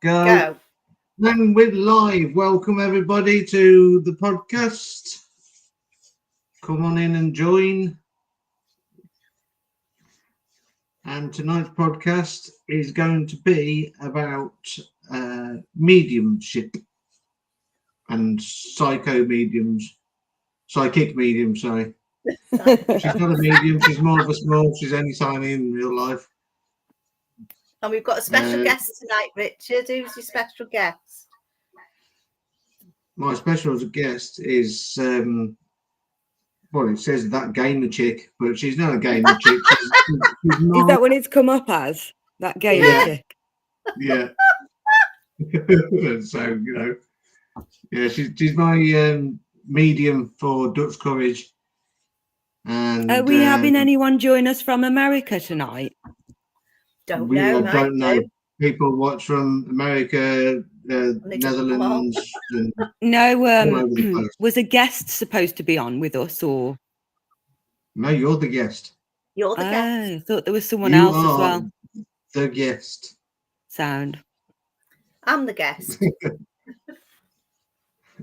Go. Then we're live. Welcome everybody to the podcast. Come on in and join. And tonight's podcast is going to be about mediumship and psychic mediums, sorry. She's not a medium, she's more of a small, she's only tiny in real life. And we've got a special guest tonight, Richard. Who's your special guest? My special guest is, well, it says that gamer chick, but she's not a gamer chick. She's not... Is that what it's come up as? That gamer chick? Yeah. So, she's my medium for Dutch Courage. And are we having anyone join us from America tonight? Don't know. People watch from America, Netherlands. No, was a guest supposed to be on with us, or? No, you're the guest. You're the guest. I thought there was someone else as well. The guest. Sound. I'm the guest.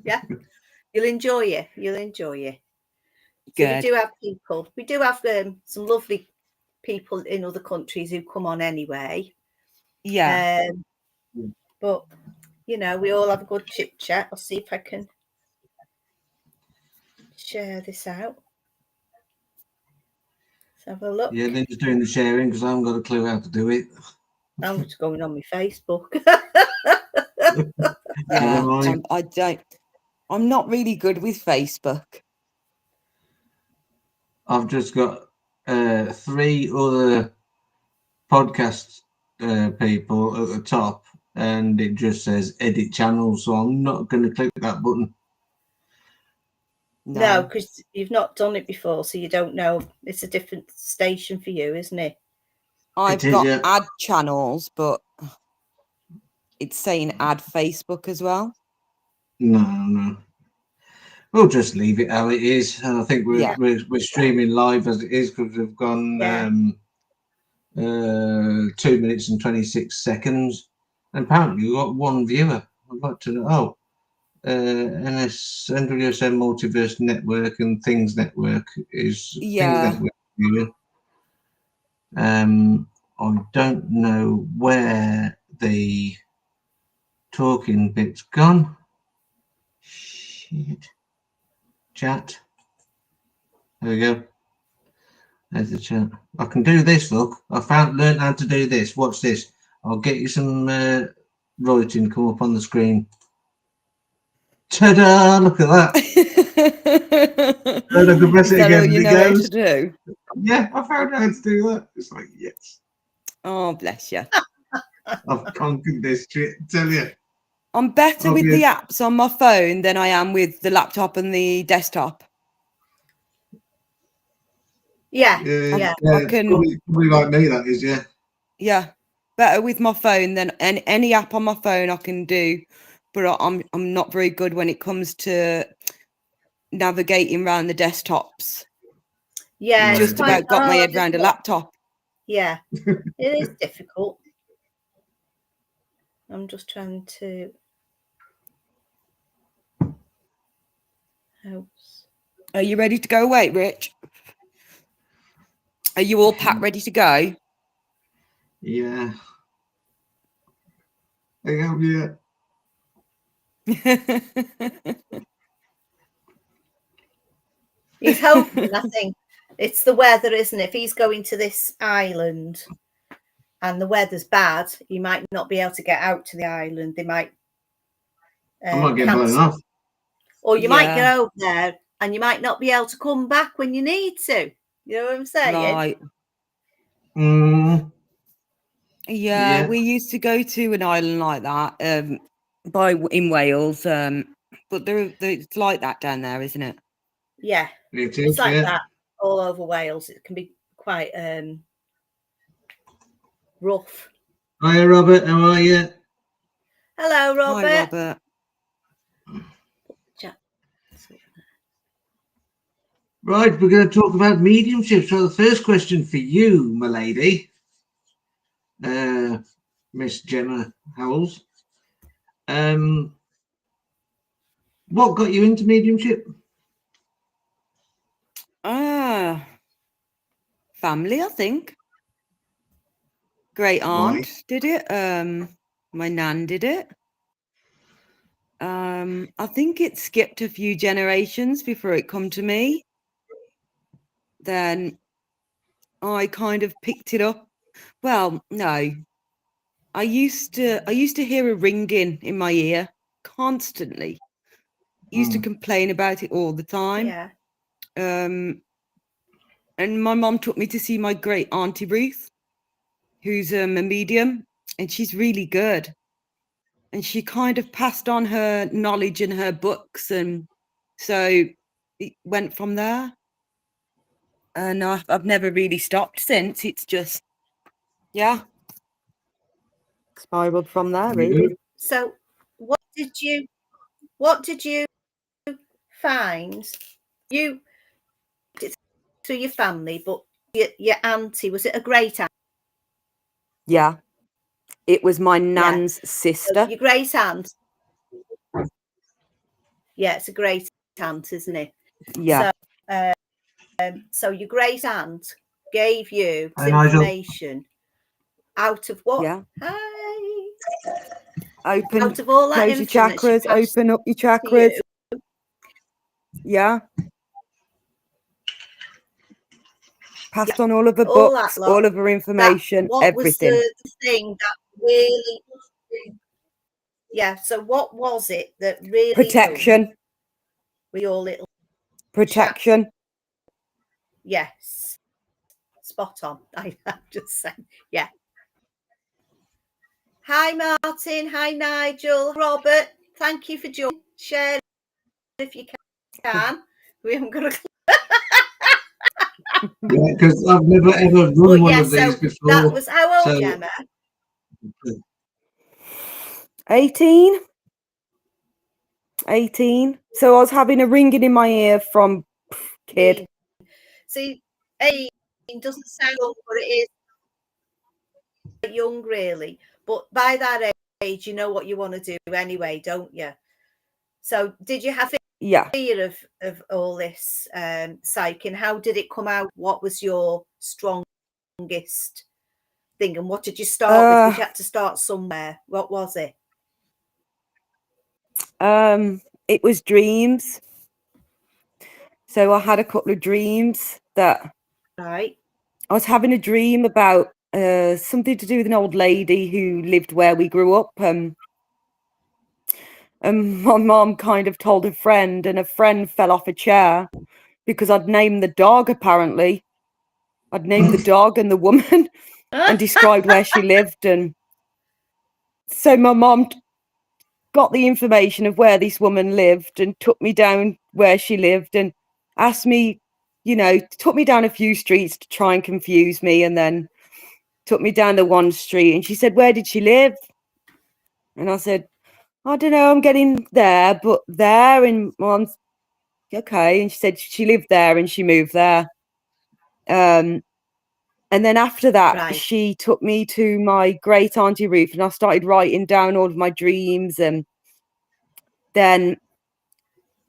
Yeah, you'll enjoy it. Good. So we do have people. We do have some lovely people in other countries who come on anyway. Yeah. But we all have a good chit chat. I'll see if I can share this out. Let's have a look. Yeah, Lynn's doing the sharing because I haven't got a clue how to do it. I'm just going on my Facebook. Yeah, I'm not really good with Facebook. I've just got 3 other podcast people at the top, and it just says edit channel, so I'm not going to click that button. No, because you've not done it before, so you don't know. It's a different station for you, isn't it? I've got add channels, but it's saying add Facebook as well. No. We'll just leave it how it is. And I think we're streaming live as it is because we've gone 2 minutes and 26 seconds. And apparently we've got 1 viewer. I'd like to know. NWSM Multiverse Network and Things Network is Things Network viewing. I don't know where the talking bit's gone. Shit. Chat. There we go. There's the chat. I can do this, look. Learned how to do this. Watch this. I'll get you some writing come up on the screen. Ta-da! Look at that. And I can press it again. You know what to do? Yeah, I found out how to do that. It's like, yes. Oh, bless you. I've conquered this shit, tell you. I'm better with the apps on my phone than I am with the laptop and the desktop. Yeah. I can probably like me, that is, yeah. Yeah, better with my phone than any app on my phone I can do, but I'm not very good when it comes to navigating around the desktops. Yeah, just about got my head around a laptop. Yeah, it is difficult. I'm just trying to. Are you ready to go away, Rich? Are you all packed, ready to go? Yeah. I am, yeah. He's hoping, I think. It's the weather, isn't it? If he's going to this island and the weather's bad, he might not be able to get out to the island. They might I might get blown off. Or you might get over there and you might not be able to come back when you need to. You know what I'm saying? Right. Yeah, we used to go to an island like that in Wales, but it's like that down there, isn't it? Yeah, it's like that all over Wales. It can be quite rough. Hi, Robert. How are you? Hello, Robert. Hi, Robert. Right, we're going to talk about mediumship. So the first question for you, my lady, Miss Gemma Howells, What got you into mediumship? Family, I think. Great aunt did it. My nan did it. I think it skipped a few generations before it come to me. Then I kind of picked it up. Well, no. I used to hear a ringing in my ear constantly. Used to complain about it all the time. Yeah. And my mom took me to see my great auntie Ruth, who's a medium, and she's really good. And she kind of passed on her knowledge in her books, and so it went from there. And I've never really stopped since. It's just, spiraled from there, really. So, what did you find? You did through your family, but your auntie, was it a great aunt? Yeah, it was my nan's sister. So your great aunt. Yeah, it's a great aunt, isn't it? Yeah. So your great aunt gave you information out of what? Yeah. Hi. Open. Out of all that close your chakras. Open up your chakras. Yeah. Passed on all of her books, all of her information, everything. What was the thing that really? Yeah. So what was it that really? Protection. With your little protection. Yes. Spot on. I'm just saying. Yeah. Hi, Martin. Hi, Nigel. Robert, thank you for joining. Share if you can. We haven't got a. Yeah, because I've never ever run one of these before. That was how old, Gemma? 18. So I was having a ringing in my ear from kid. See, 18 doesn't sound old, but it is young, really. But by that age, you know what you want to do anyway, don't you? So did you have fear of all this psychic? How did it come out? What was your strongest thing? And what did you start with? Because you had to start somewhere. What was it? It was dreams. So I had a couple of dreams that I was having a dream about something to do with an old lady who lived where we grew up. And my mom kind of told a friend, and a friend fell off a chair because I'd named the dog, apparently. I'd named the dog and the woman and described where she lived. And so my mom got the information of where this woman lived and took me down where she lived and asked me, took me down a few streets to try and confuse me, and then took me down the one street, and she said, "Where did she live?" And I said, "I don't know, I'm getting there, but there." And Mom's, okay. And she said she lived there and she moved there. And then after that, she took me to my great auntie Ruth, and I started writing down all of my dreams, and then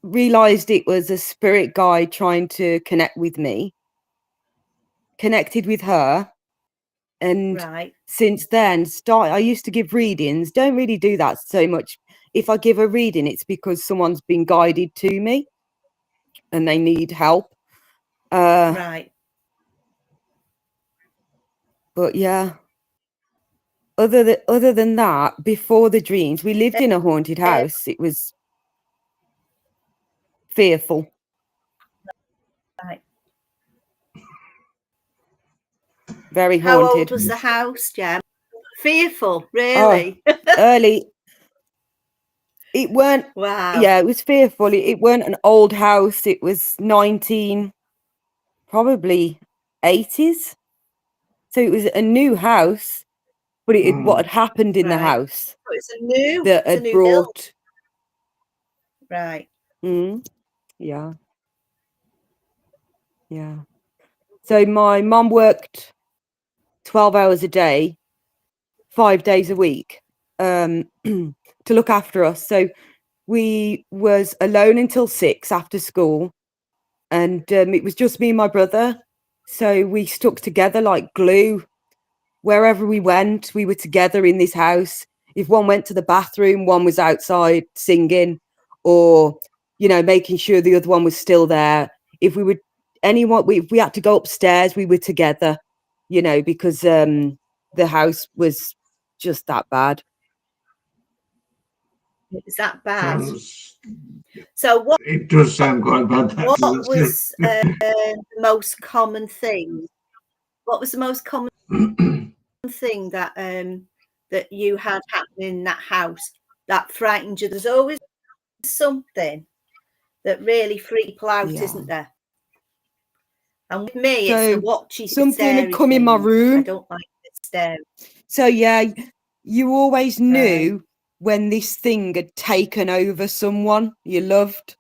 realized it was a spirit guide trying to connect with me, connected with her. And since then, I used to give readings. Don't really do that so much. If I give a reading, it's because someone's been guided to me and they need help. But yeah, other than that, before the dreams, we lived in a haunted house. It was fearful. Very haunted. How old was the house, Jem? Fearful, really? Early. It weren't. Wow. Yeah, it was fearful. It weren't an old house. It was probably 80s. So it was a new house, but what had happened in the house. So it's a new that had brought. Right. Yeah. Yeah. So my mum worked 12 hours a day, 5 days a week. to look after us. So we was alone until 6 after school, and it was just me and my brother. So we stuck together like glue. Wherever we went, we were together in this house. If one went to the bathroom, one was outside singing, or making sure the other one was still there. If we had to go upstairs, we were together, because the house was just that bad. Is that bad? So what? It does sound quite bad. What was the most common thing? What was the most common thing that that you had happen in that house that frightened you? There's always something that really freaks people out, isn't there? And with me, it's the watchy, something had come in my room. I don't like it staring. So yeah, you always knew when this thing had taken over someone you loved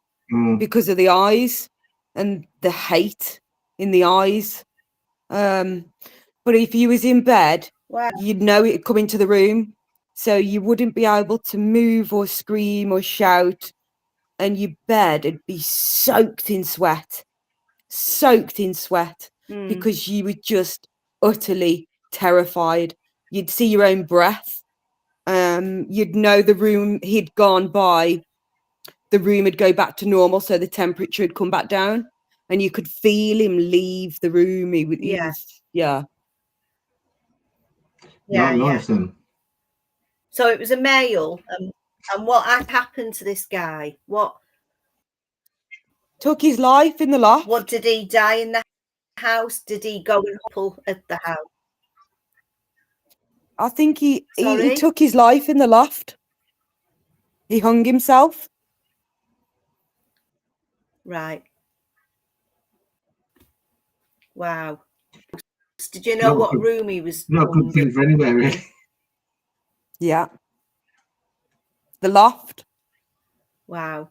because of the eyes and the hate in the eyes. But if you was in bed, you'd know it'd come into the room, so you wouldn't be able to move or scream or shout, and your bed would be soaked in sweat, because you were just utterly terrified. You'd see your own breath. You'd know the room he'd gone by, the room would go back to normal, so the temperature would come back down, and you could feel him leave the room. He was not nice then. So it was a male, and what had happened to this guy? What took his life in the loft? What, did he die in the house? Did he go and pull at the house? I think he took his life in the loft. He hung himself. Right. Wow. Did you know what room he was? Not good thing for anywhere, really. Yeah. The loft. Wow.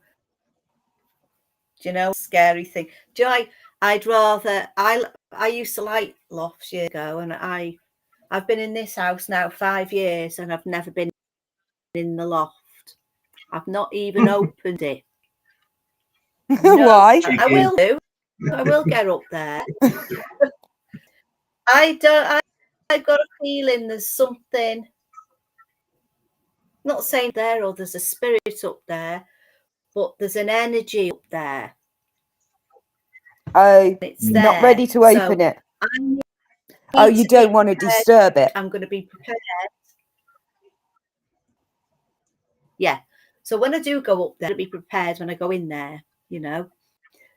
Do you know, scary thing? Do you know, I used to like lofts years ago, and I've been in this house now 5 years, and I've never been in the loft. I've not even opened it. Why? I will do. I will get up there. I've got a feeling there's something, not saying there or there's a spirit up there, but there's an energy up there. Oh, it's there. Not ready to open it. You don't want to disturb it. I'm going to be prepared. Yeah. So when I do go up there, I'll be prepared when I go in there,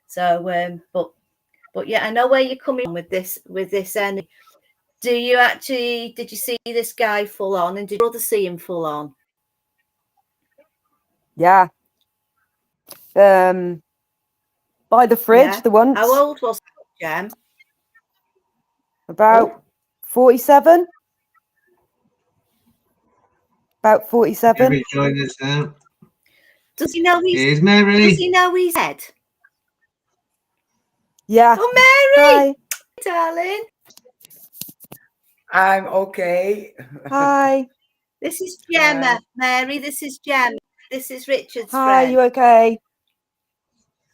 So, but yeah, I know where you're coming with this energy. Did you see this guy full on, and did your brother see him full on? Yeah. By the fridge, the once. How old was Gem? About 47. About 47. Maybe join us now. Does he know he's Mary? Does he know he's dead? Yeah. Oh, Mary! Hi. Darling. I'm okay. Hi. This is Gemma, Mary. This is Gemma. This is Richard's friend. Hi, you okay?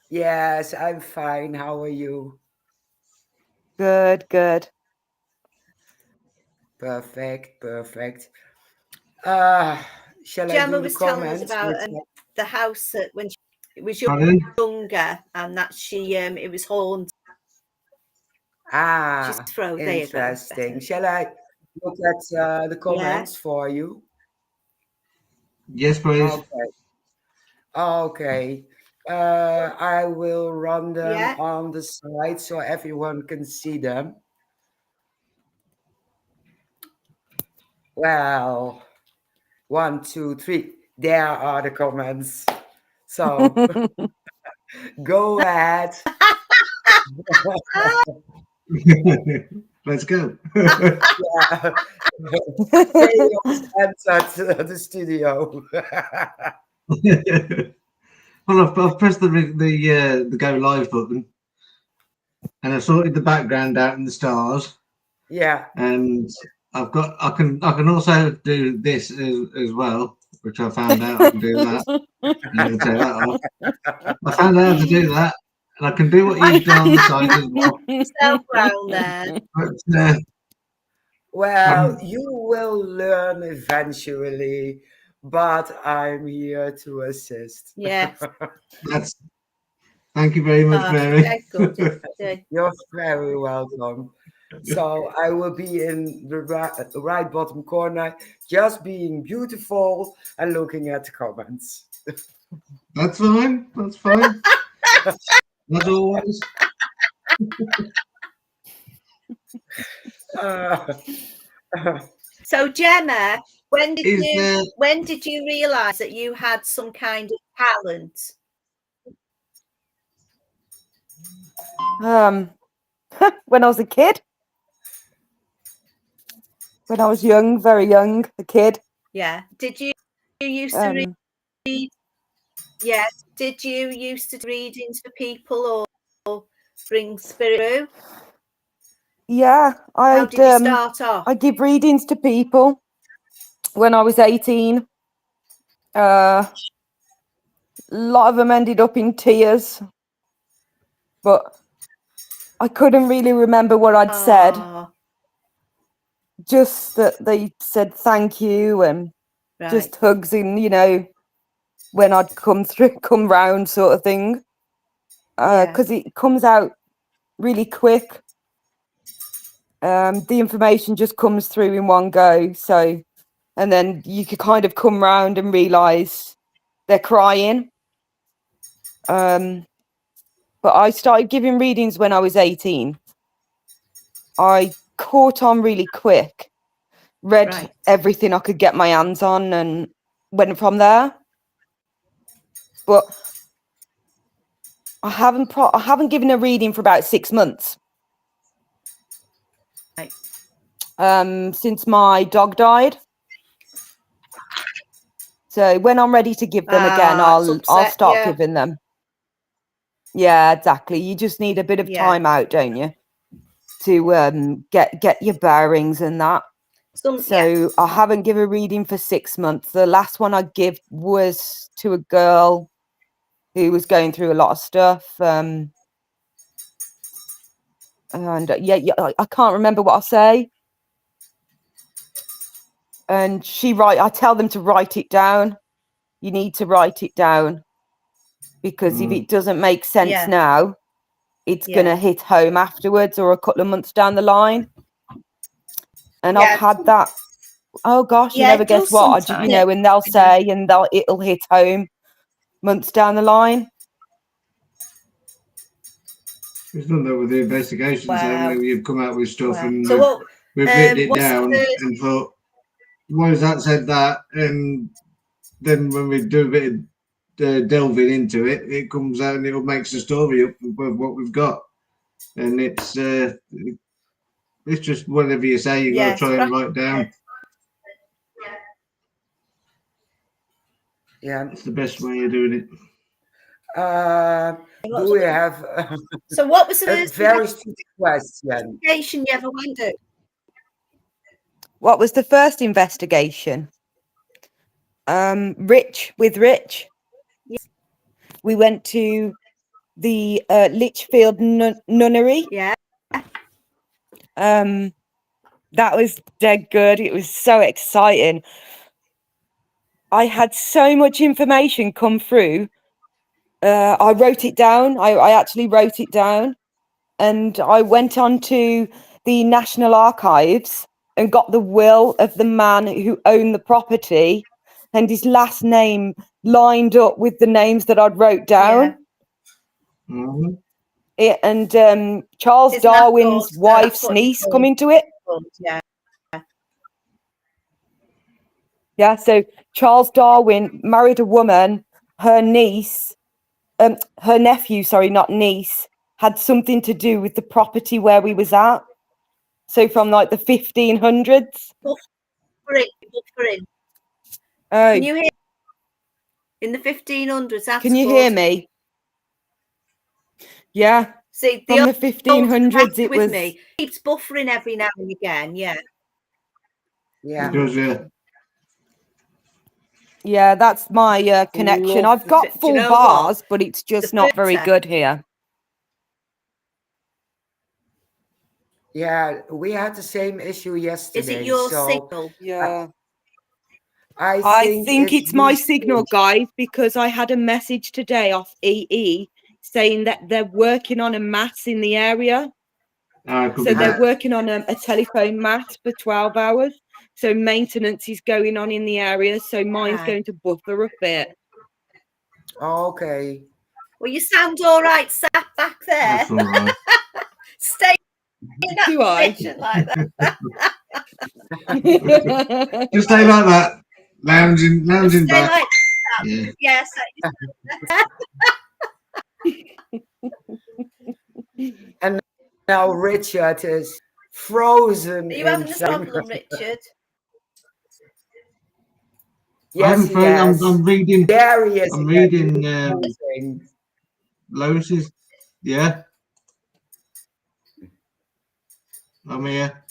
Yes, I'm fine. How are you? Good. Gemma Perfect. Shall Gemma I do was the telling us comments? about the house when she was younger, and that it was haunted. Interesting. Shall I look at the comments for you? Yes, please. Okay. I will run them on the side so everyone can see them. Well, 1, 2, 3. There are the comments. So go ahead. Let's go. Enter the studio. Well, I've pressed the go live button, and I sorted the background out in the stars. Yeah. And I can also do this as well, which I found out I can do that. I'm going to take that off. I found out how to do that, and I can do what you've done on the side as well. Yourself round there. But, well, you will learn eventually, but I'm here to assist. Yes. Thank you very much, Mary. Good. You're very welcome. So I will be in the right bottom corner, just being beautiful and looking at the comments. That's fine. That's fine. As always. So Gemma, when did you realise that you had some kind of talent? When I was a kid. When I was young, very young, a kid. Yeah. Did you used to read? Yes. Did you used to do readings for people or bring spirit through? Yeah, How did you start off? I give readings to people when I was 18. A lot of them ended up in tears, but I couldn't really remember what I'd said. Just that they said thank you and just hugs and, you know, when I'd come round sort of thing. Because it comes out really quick. The information just comes through in one go. So, and then you could kind of come round and realise they're crying. But I started giving readings when I was 18. I caught on really quick, read everything I could get my hands on and went from there. But I haven't given a reading for about 6 months. Since my dog died. So when I'm ready to give them again, I'll start giving them. Yeah, exactly. You just need a bit of time out, don't you? To get your bearings and that. So I haven't given a reading for 6 months. The last one I give was to a girl who was going through a lot of stuff. And I can't remember what I say. And I tell them to write it down. You need to write it down because if it doesn't make sense now, it's going to hit home afterwards or a couple of months down the line. And I've had that. Oh gosh, you never guess what, you know, and they'll say, and it'll hit home months down the line. We've done that with the investigations. Wow. You've come out with stuff and we've written it down and thought, why has that said that? And then when we do a bit of delving into it, it comes out and it makes the story up of what we've got. And it's just whatever you say, you've got to try and write down. Yeah, it's the best way of doing it. Do we have so what was the first very stupid question investigation you ever went to? What was the first investigation? Rich. Yes. We went to the Lichfield Nunnery. Yeah. That was dead good. It was so exciting. I had so much information come through. I wrote it down. I actually wrote it down. And I went on to the National Archives and got the will of the man who owned the property and his last name lined up with the names that I'd wrote down. Yeah. And Charles Darwin's wife's niece come into it. Yeah. Yeah, so Charles Darwin married a woman, her niece, her nephew, sorry, not niece, had something to do with the property where we was at. So from like the 1500s. Buffering. Oh. Can you hear? In the 1500s, that's Can you hear me? Yeah. See, from the 1500s, it was. Me keeps buffering every now and again. Yeah. Yeah. Because Yeah, that's my connection. I've got full bars, but it's just not very good here. Yeah, we had the same issue yesterday. Is it your signal? Yeah. I think it's my signal, guys, because I had a message today off EE saying that they're working on a mass in the area. So they're working on a telephone mat for 12 hours. So maintenance is going on in the area. So mine's going to buffer a bit. Okay. Well, you sound all right sat back there. That's all right. Stay in that position like that. Just stay like that. Lounging back. Like that. Yeah. Yes. And now Richard is frozen. Are you having a problem, Richard? Yes, he has. I'm reading. There he is. I'm reading Lois's. Yeah. I'm here.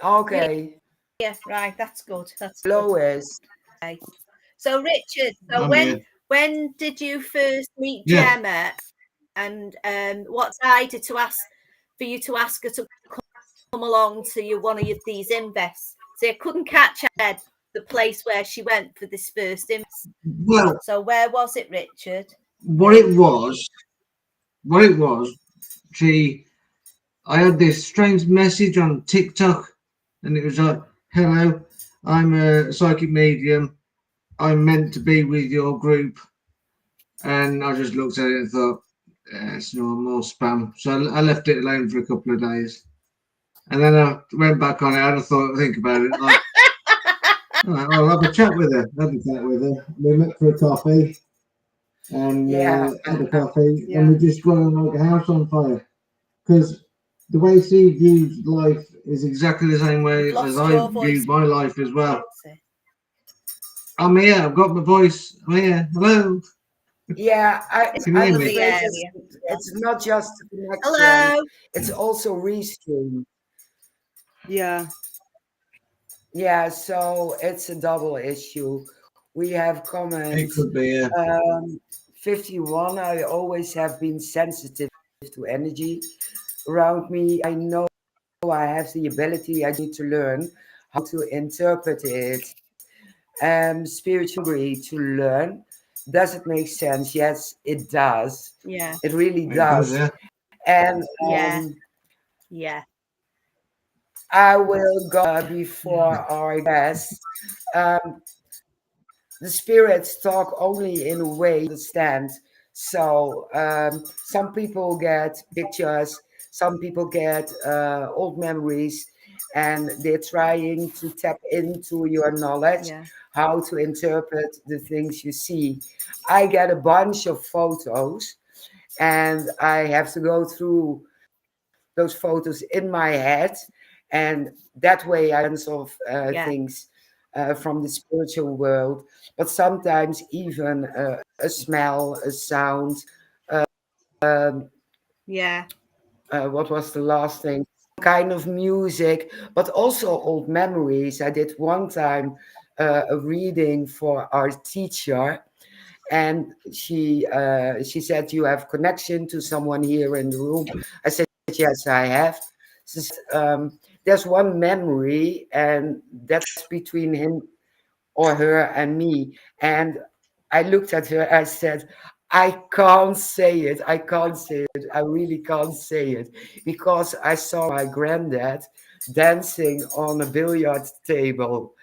Okay. Yeah, right. That's good. That's Lois. good. Okay. So Richard, when did you first meet Gemma, and what decided to ask for you to ask her to come along to one of these invests? So you couldn't catch her the place where she went for this first invest. Well, so where was it, Richard? What it was, I had this strange message on TikTok, and it was like, "Hello, I'm a psychic medium. I'm meant to be with your group." And I just looked at it and thought, it's more spam. So I left it alone for a couple of days. And then I went back on it. I had a think about it. Like, all right, I'll have a chat with her. We met for a coffee. And had a coffee. And we just got on like a house on fire. Because the way she views life is exactly the same way as I view my life as well. I'm here. I've got my voice. I'm here. Hello. Yeah, Can you hear me? It's not just the connection. Hello. It's also restream. Yeah. Yeah, so it's a double issue. We have comments. It could be, 51, I always have been sensitive to energy around me. I know I have the ability. I need to learn how to interpret it. Spiritually to learn. Does it make sense? Yes, it does. Yeah. It really does. And I will go before our guests. The spirits talk only in a way to understand. So some people get pictures, some people get old memories, and they're trying to tap into your knowledge, how to interpret the things you see. I get a bunch of photos, and I have to go through those photos in my head, and that way I solve things from the spiritual world. But sometimes even a smell, a sound. What was the last thing? Kind of music, but also old memories. I did one time a reading for our teacher, and she said, "You have connection to someone here in the room." I said, "Yes, I have." She said, there's one memory, and that's between him or her and me. And I looked at her, I said, I can't say it. I can't say it. I really can't say it, because I saw my granddad dancing on a billiard table.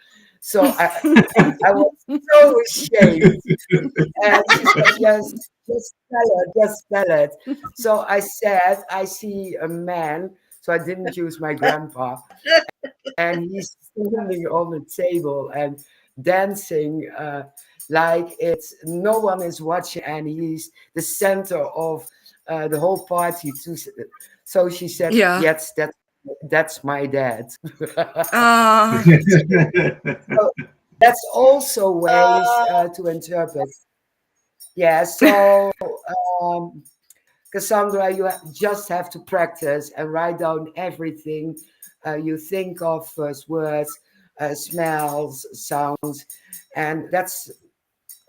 So I was so ashamed. And she said, yes, just tell it. So I said, I see a man. So I didn't use my grandpa. And he's standing on the table and dancing like no one is watching, and he's the center of the whole party too. So she said, yes, that's my dad. So that's also ways to interpret. Yeah, so Cassandra, you just have to practice and write down everything you think of as words, smells, sounds, and that's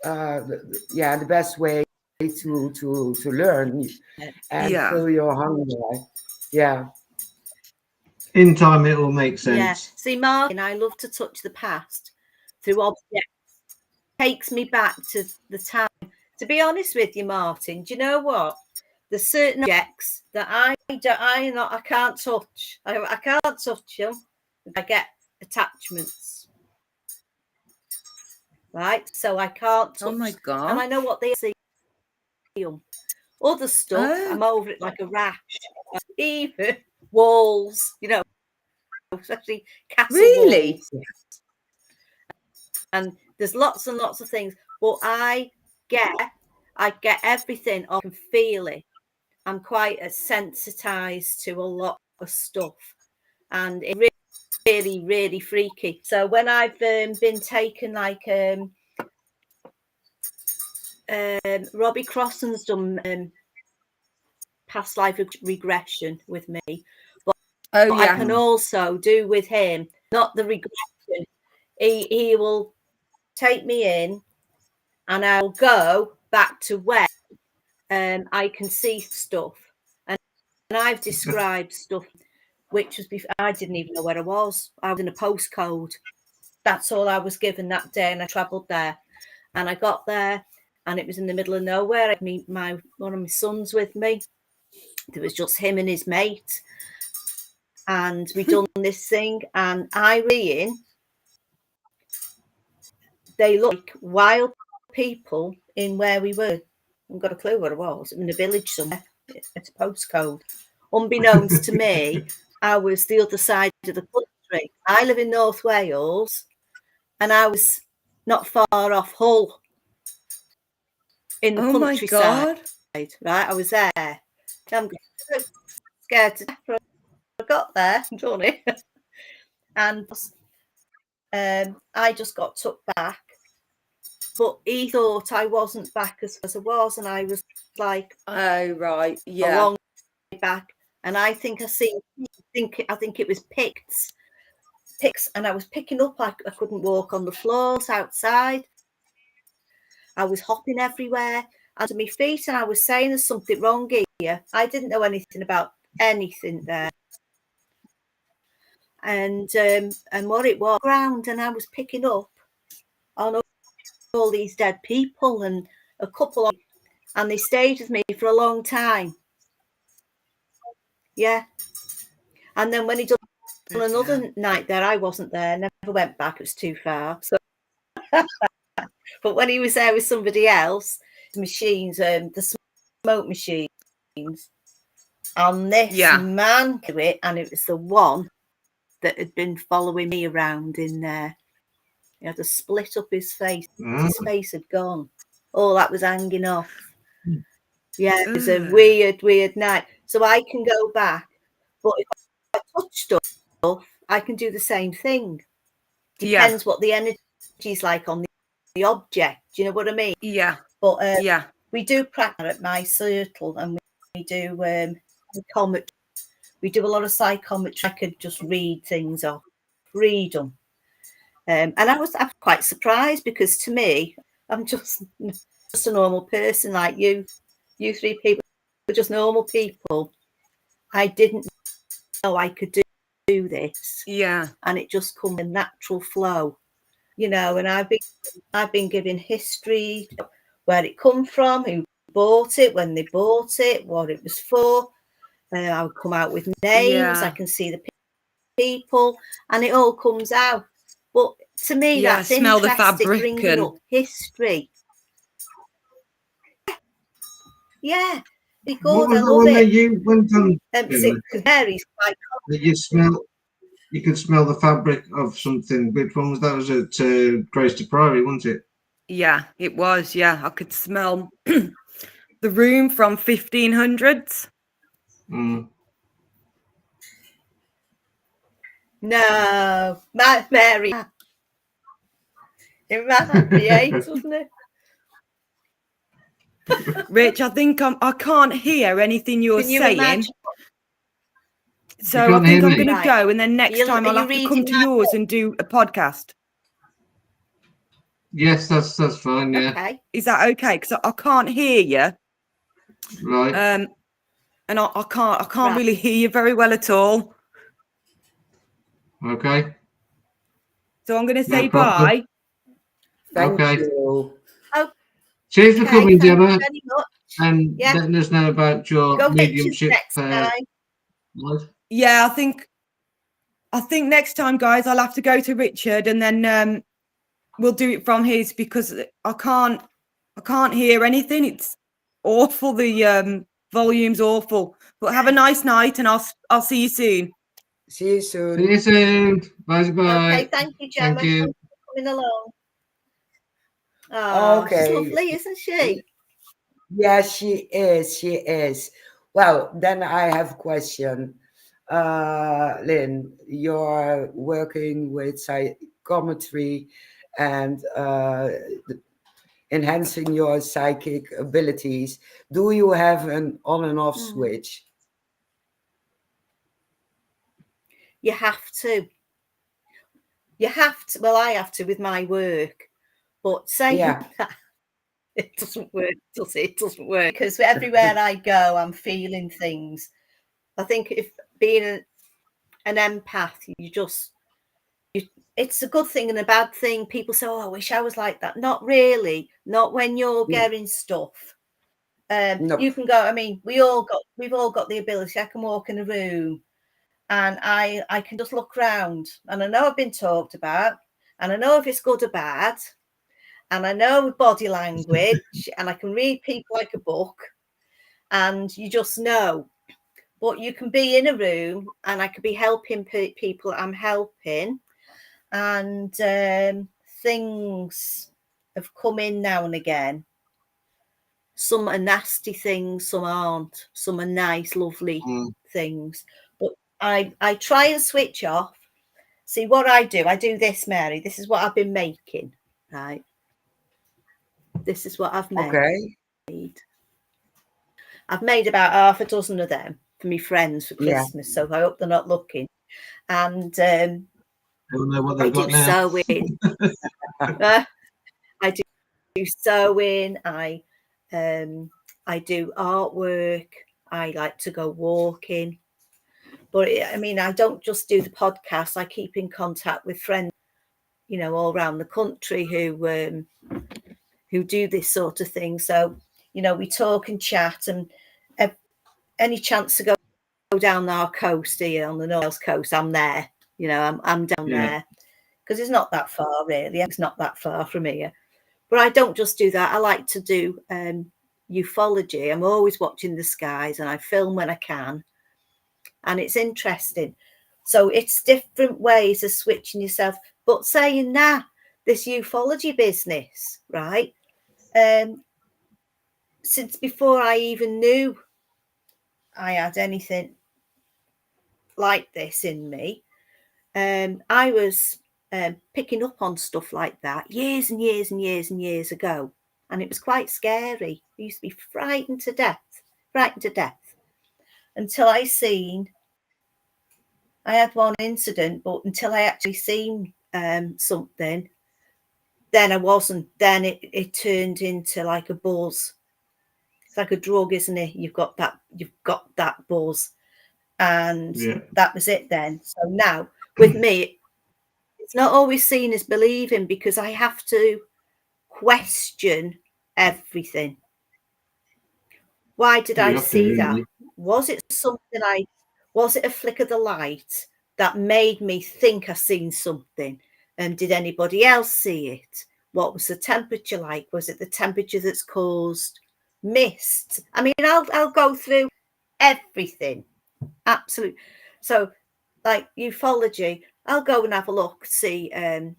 the best way to learn and fill your hunger. Yeah. In time, it will make sense. Yeah. See, Martin, I love to touch the past through objects. Takes me back to the time. To be honest with you, Martin, do you know what? There's certain objects that I can't touch. I can't touch them. I get attachments, right? So I can't touch. Oh my God! And I know what they see. Other stuff, I'm over it like a rash. Even walls, you know, especially castle walls. And there's lots and lots of things, but I get everything. I can feel it. I'm quite sensitized to a lot of stuff, and it's really, really freaky. So when I've been taken, like Robbie Crossan's done past life regression with me, but I can also do with him, not the regression. He will take me in, and I'll go back to where I can see stuff, and I've described stuff which was before. I didn't even know where I was. I was in a postcode. That's all I was given that day, and I travelled there, and I got there, and it was in the middle of nowhere. I'd meet one of my sons with me. There was just him and his mate, and we done this thing, and Irene, they look like wild people in where we were. I haven't got a clue where it was. In a village somewhere. It's a postcode. Unbeknownst to me, I was the other side of the country. I live in North Wales, and I was not far off Hull in the countryside. Right, I was there. I'm scared to death. I got there and done it, and I just got took back. But he thought I wasn't back as I was, and I was like, oh right, a long way back. And I think I think it was picks, and I was picking up. I couldn't walk on the floors outside. I was hopping everywhere under my feet, and I was saying there's something wrong here. I didn't know anything about anything there, and what it was ground, and I was picking up on all these dead people, and a couple of, and they stayed with me for a long time. Yeah. And then when he done another night there, I wasn't there, never went back, it was too far. So but when he was there with somebody else, the machines, the smoke machines, and this man to it, and it was the one that had been following me around in there. He had to split up his face. His face had gone. All that was hanging off. Yeah, it was a weird night. So I can go back, but if I touch stuff, I can do the same thing. Depends what the energy is like on the object. Do you know what I mean? Yeah. But we do practice at my circle, and we do psychometry. We do a lot of psychometry. I could just read things off, read them. And I'm quite surprised, because to me, I'm just a normal person like you. You three people are just normal people. I didn't know I could do this. Yeah. And it just comes in natural flow, you know. And I've been given history, where it come from, who bought it, when they bought it, what it was for. I would come out with names. I can see the people, and it all comes out. But to me, that's smell interesting, the fabric, bringing up history. Yeah, because I love it. You went on, Mary's quite you could smell the fabric of something. Which one was that? Was it Grace to Priory, wasn't it? Yeah, it was. Yeah, I could smell the room from 1500s. No, Mary. It might be 8, wasn't it? Rich, I think I can't hear anything you're saying. Imagine? So I think I'm going to go, and then next time I'll have to come to yours and do a podcast. Yes, that's fine. Yeah. Okay. Is that okay? Because I can't hear you. Right. And I can't really hear you very well at all. Okay. So I'm going to say bye. Thank you. Oh, cheers for coming, Gemma, and yeah. letting us know about your mediumship. Yeah, I think next time, guys, I'll have to go to Richard, and then we'll do it from his, because I can't hear anything. It's awful. The volume's awful. But have a nice night, and I'll see you soon. See you soon. See you soon. Bye bye. Okay, thank you, Gemma. Thank you. Thanks for coming along. Oh, okay. She's lovely, isn't she? Yes, she is. She is. Well, then I have a question. Lynn, you're working with psychometry and enhancing your psychic abilities. Do you have an on and off switch? You have to. You have to. Well, I have to with my work. But saying that, it doesn't work, does it? It doesn't work, because everywhere I go, I'm feeling things. I think if being an empath, it's a good thing and a bad thing. People say, "Oh, I wish I was like that." Not really. Not when you're getting stuff. You can go. I mean, we've all got the ability. I can walk in a room, and I can just look around, and I know I've been talked about, and I know if it's good or bad, and I know body language, and I can read people like a book, and you just know. But you can be in a room, and I could be helping people I'm helping, and things have come in now and again. Some are nasty things, some aren't. Some are nice, lovely things. But I try and switch off. See what I do this, Mary. This is what I've been making, right? This is what I've made. Okay. I've made about half a dozen of them for my friends for Christmas, so I hope they're not looking. And I don't know what they've got now. Sewing. I do sewing. I do artwork. I like to go walking. But I mean, I don't just do the podcast. I keep in contact with friends, all around the country who do this sort of thing. So, we talk and chat, and any chance to go down our coast here on the North Coast, I'm there. I'm down there, because it's not that far, really. It's not that far from here. But I don't just do that. I like to do ufology. I'm always watching the skies, and I film when I can. And it's interesting. So it's different ways of switching yourself. But saying this ufology business, right? Since before I even knew I had anything like this in me, I was picking up on stuff like that years and years and years and years ago. And it was quite scary. I used to be frightened to death, until I had one incident, but until I actually seen something, then I wasn't. Then it turned into like a buzz. It's like a drug, isn't it? You've got that buzz, and that was it then. So now with me, it's not always seen as believing, because I have to question everything. Why did I see that? Was it something was it a flick of the light that made me think I seen something? And did anybody else see it? What was the temperature like? Was it the temperature that's caused mist? I mean, I'll go through everything. Absolutely. So, like ufology, I'll go and have a look, see if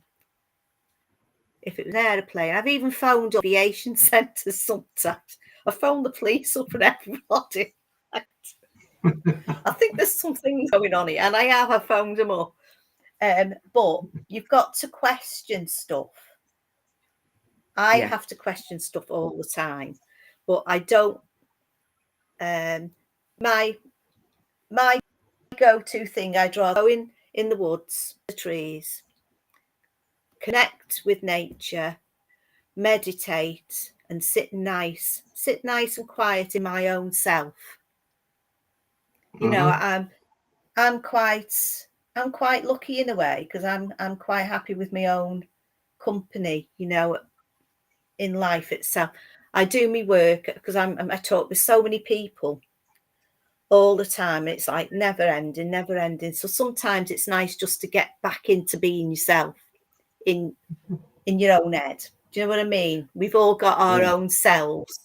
it was an aeroplane. I've even phoned aviation centres sometimes. I phoned the police up and everybody. I think there's something going on here, and I phoned them up. But you've got to question stuff. I have to question stuff all the time. but I don't. My go-to thing, I'd rather go in the woods, the trees, connect with nature, meditate, and sit nice and quiet in my own self. You know, I'm quite lucky in a way, because I'm quite happy with my own company, you know, in life itself. I do my work because I talk with so many people all the time. It's like never ending. So sometimes it's nice just to get back into being yourself in your own head. Do you know what I mean? We've all got our own selves.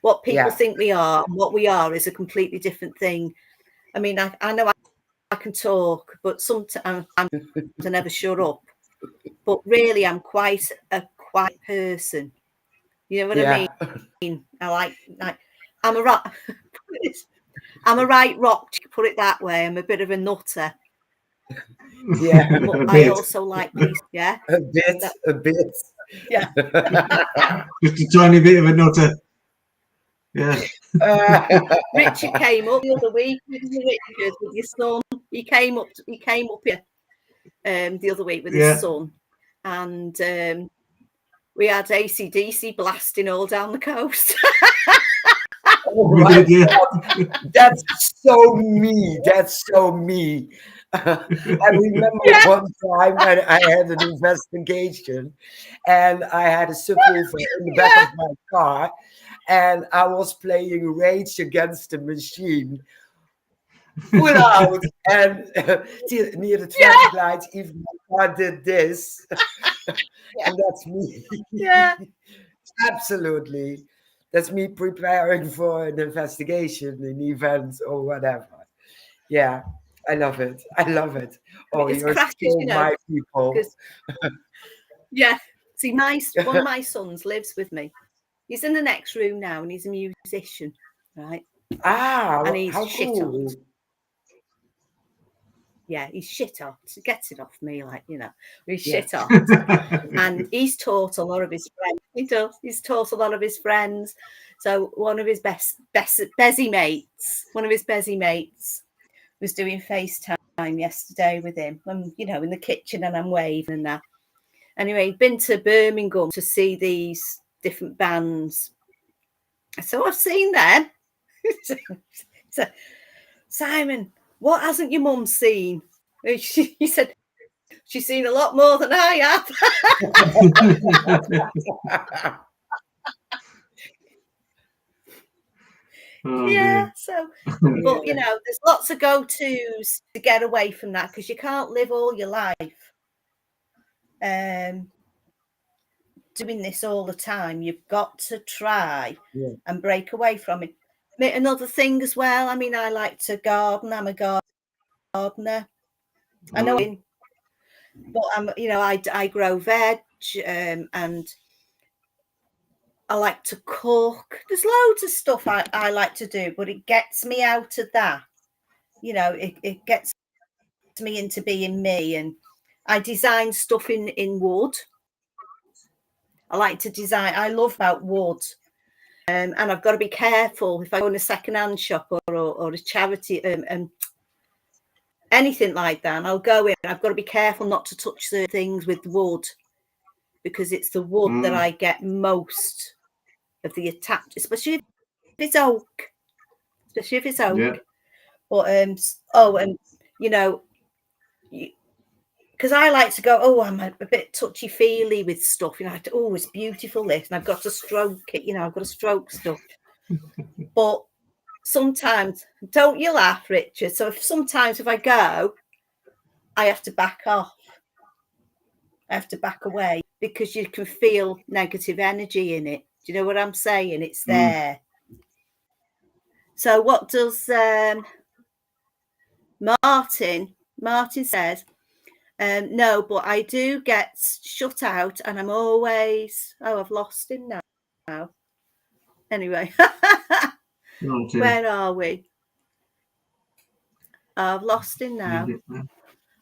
What people think we are and what we are is a completely different thing. I mean, I know I can talk, but sometimes I never shut up. But really, I'm quite a quiet person. You know what I mean? I like I'm a right rock, to put it that way. I'm a bit of a nutter. Yeah. But I also like peace. Yeah. A bit. Yeah. Just a tiny bit of a nutter. Yeah. Richard came up the other week, Richard, with your son. He came up here the other week with his son, and we had AC/DC blasting all down the coast. Oh, that's so me. That's so me. I remember one time when I had an investigation, and I had a subwoofer in the back of my car, and I was playing Rage Against the Machine full out, and near the traffic lights, even my car did this, and that's me. Yeah. Absolutely. That's me preparing for an investigation, an event, or whatever. Yeah, I love it. Oh, It's you're cracking, still you know, my people. See, one of my sons lives with me. He's in the next room now, and he's a musician, right? And he's how shit cool. hot. Yeah, he's shit hot. He gets it off me, like, you know, he's shit hot. And he's taught a lot of his friends. He's taught a lot of his friends. So one of his Bezzy mates was doing FaceTime yesterday with him, and, you know, in the kitchen, and I'm waving and that. Anyway, he'd been to Birmingham to see these different bands. So I've seen them. So, Simon, what hasn't your mum seen? He said, she's seen a lot more than I have. So, but, you know, there's lots of go-tos to get away from that, because you can't live all your life doing this all the time. You've got to try and break away from it. Another thing as well, I mean, I like to garden. I'm a gardener. I know, but I grow veg, and I like to cook. There's loads of stuff I like to do, but it gets me out of that. You know, it gets me into being me. And I design stuff in wood. I like to design. I love about wood. And I've got to be careful if I go in a second-hand shop or a charity, anything like that, and I'll go in. I've got to be careful not to touch the things with wood, because it's the wood that I get most of the attach, especially if it's oak. Yeah. But and you know, because I like to go, I'm a bit touchy-feely with stuff. You know, it's beautiful this, and I've got to stroke it. You know, I've got to stroke stuff. But sometimes, don't you laugh, Richard? So sometimes if I go, I have to back off. I have to back away, because you can feel negative energy in it. Do you know what I'm saying? It's there. So what does Martin says? No, but I do get shut out, and I'm always, I've lost him now. Anyway, where are we? I've lost him now.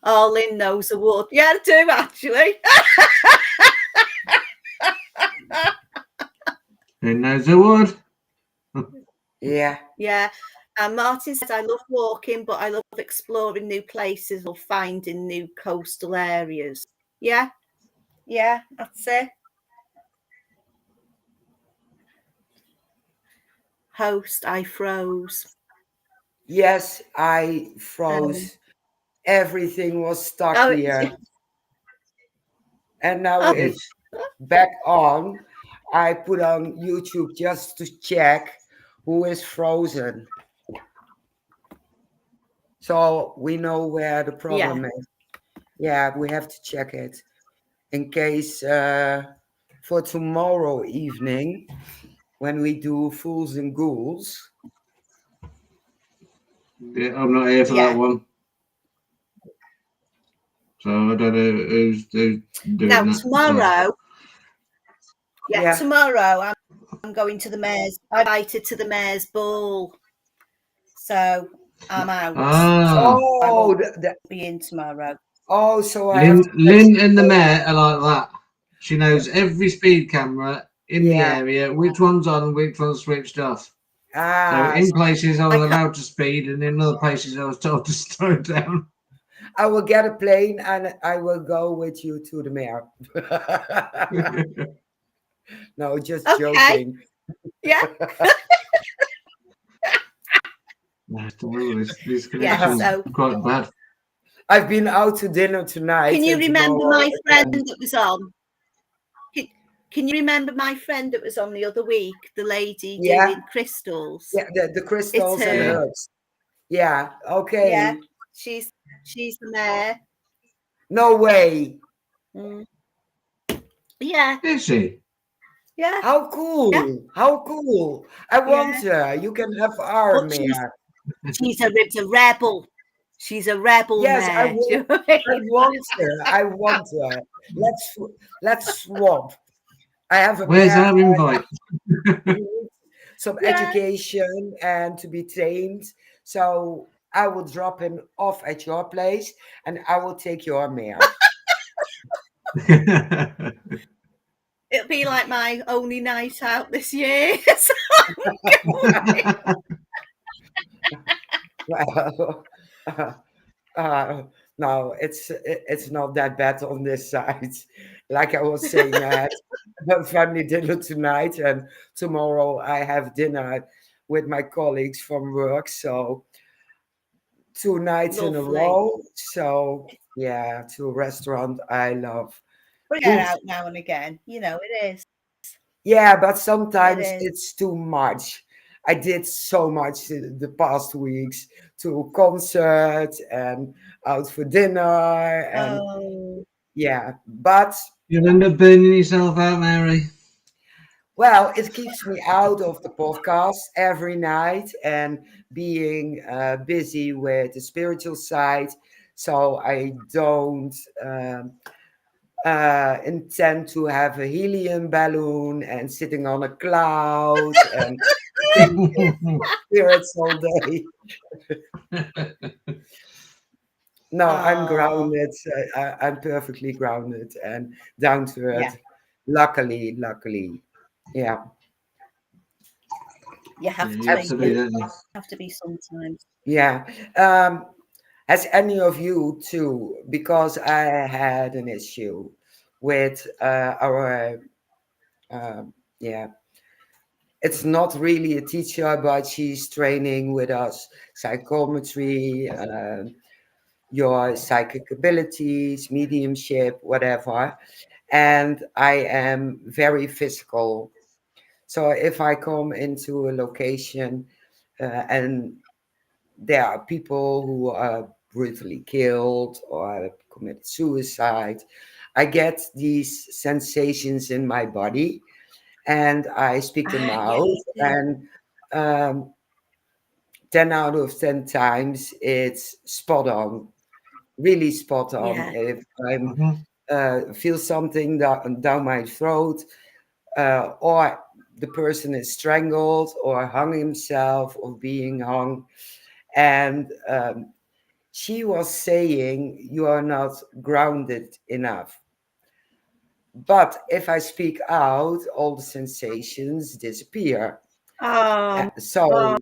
Oh, Lynn knows the wood. Yeah, I do, actually. Lynn knows the wood. Yeah. Yeah. And Martin says, I love walking, but I love exploring new places or finding new coastal areas. Yeah. Yeah, that's it. Host, I froze. Yes, I froze. Everything was stuck here. And now it's back on. I put on YouTube just to check who is frozen. So we know where the problem is. Yeah, we have to check it in case for tomorrow evening when we do Fools and Ghouls. Yeah, I'm not here for that one. So I don't know who's doing now, that. Tomorrow, tomorrow I'm going to the mayor's. I'm invited to the mayor's ball. So I'm out. Oh, I won't be in tomorrow. Oh, so Lynn and the mayor are like that. She knows every speed camera in the area, which one's on, which one's switched off. So in places I was allowed to speed, and in other places I was told to slow down. I will get a plane and I will go with you to the mayor. No, just joking. Yeah. This connection's quite bad. I've been out to dinner tonight. Can you remember my friend that was on? Can you remember my friend that was on the other week? The lady doing crystals. Yeah, the crystals and herbs. Yeah. Okay. Yeah, she's the mayor. No way. Yeah. Is she? Yeah. How cool. Yeah. How cool. I want her. You can have our mayor. She's a rebel. She's a rebel. Yes, mayor. I want her. I want her. Let's swap. I have a Where's our invite? Some education and to be trained. So I will drop him off at your place and I will take your mayor. It'll be like my only night out this year. No, it's not that bad on this side. Like I was saying, I had a family dinner tonight, and tomorrow I have dinner with my colleagues from work. So 2 nights in a row. So yeah, to a restaurant I love. We get out now and again. You know, it is. Yeah, but sometimes it's too much. I did so much the past weeks to concerts and out for dinner and but you'll end up burning yourself out, Mary. Well, it keeps me out of the podcast every night and being busy with the spiritual side, so I don't intend to have a helium balloon and sitting on a cloud and spirits all day. No, I'm grounded. I'm perfectly grounded and down to earth. Luckily. Yeah. You have to have to be sometimes. Yeah. Has any of you too, because I had an issue with our it's not really a teacher, but she's training with us psychometry, your psychic abilities, mediumship, whatever. And I am very physical. So if I come into a location and there are people who are brutally killed or committed suicide, I get these sensations in my body and I speak them out. And 10 out of 10 times it's spot on, really spot on. If I feel something down my throat, or the person is strangled or hung himself or being hung. And she was saying, you are not grounded enough. But if I speak out, all the sensations disappear. Oh, So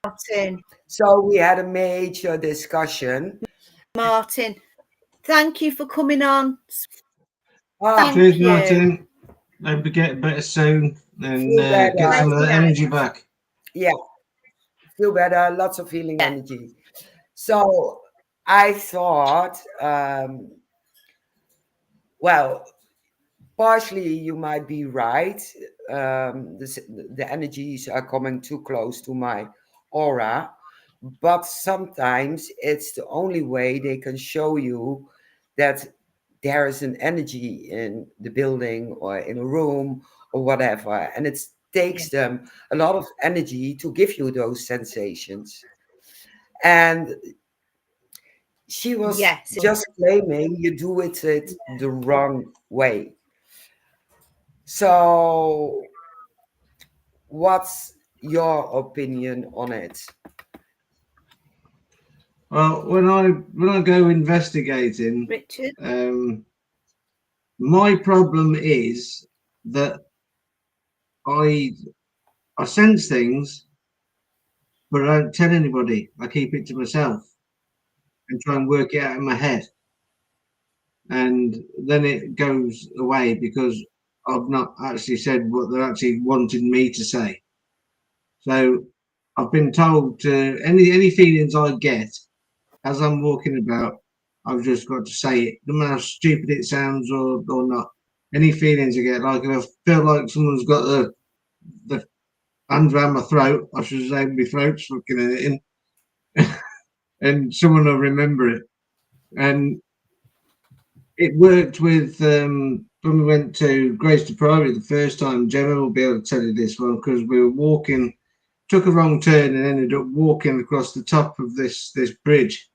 Martin. So we had a major discussion. Martin, thank you for coming on. Cheers, Martin. Hope to get better soon and get some of that energy back. Yeah, feel better, lots of healing energy. So I thought, well, partially you might be right. The energies are coming too close to my aura, but sometimes it's the only way they can show you that there is an energy in the building or in a room or whatever, and it takes them a lot of energy to give you those sensations. And she was just claiming you do it the wrong way. So what's your opinion on it? Well, when I go investigating, Richard, my problem is that I sense things, but I don't tell anybody. I keep it to myself and try and work it out in my head, and then it goes away because I've not actually said what they're actually wanting me to say. So I've been told to any feelings I get as I'm walking about, I've just got to say it, no matter how stupid it sounds or not. Any feelings I get, like if I feel like someone's got the hand around my throat, I should say my throat's fucking hurting, and someone will remember it. And it worked with when we went to Grace to Priory the first time. Gemma will be able to tell you this one because we were walking, took a wrong turn and ended up walking across the top of this bridge.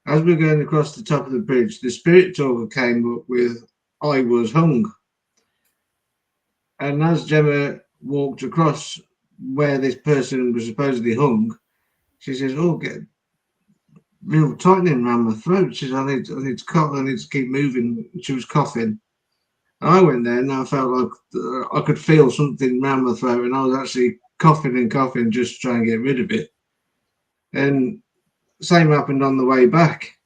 As we were going across the top of the bridge, the spirit talker came up with, "I was hung." And as Gemma walked across where this person was supposedly hung, she says, "Oh, get real tightening around my throat." She says, I need to cough, I need to keep moving. She was coughing. And I went there and I felt like I could feel something around my throat, and I was actually coughing and coughing just to try and get rid of it. And same happened on the way back.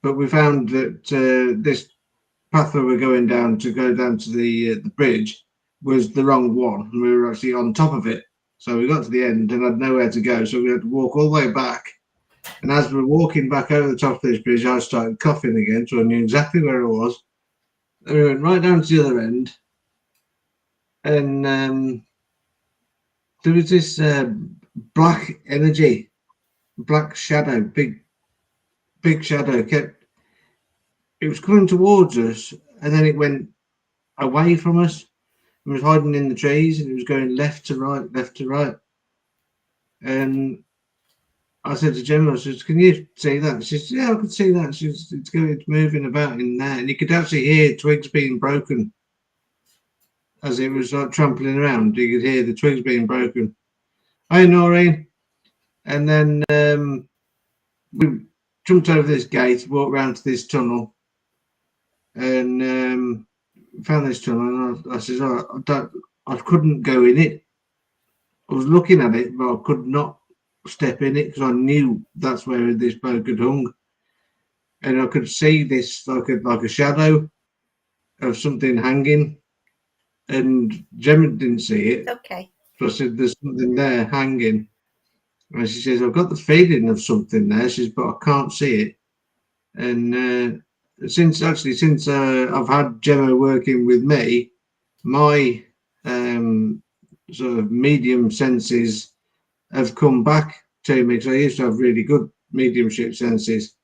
But we found that this path we were going down to go down to the bridge was the wrong one, and we were actually on top of it. So we got to the end and had nowhere to go, so we had to walk all the way back. And as we were walking back over the top of this bridge, I started coughing again, so I knew exactly where it was. And we went right down to the other end, and there was this black energy, black shadow, big shadow. It was coming towards us, and then it went away from us. It was hiding in the trees, and it was going left to right, left to right. And I said to Gemma, I said, "Can you see that?" She said, "Yeah, I could see that." She said, it's moving about in there, and you could actually hear twigs being broken as it was like trampling around. You could hear the twigs being broken. Hi, Noreen. And then we jumped over this gate, walked round to this tunnel, and found this tunnel. And I said, I couldn't go in it. I was looking at it, but I could not step in it because I knew that's where this bloke had hung. And I could see this like a shadow of something hanging. And Gemma didn't see it. Okay. So I said, "There's something there hanging." And she says, "I've got the feeling of something there." She says, "But I can't see it." And since I've had Gemma working with me, my sort of medium senses have come back to me, because I used to have really good mediumship senses,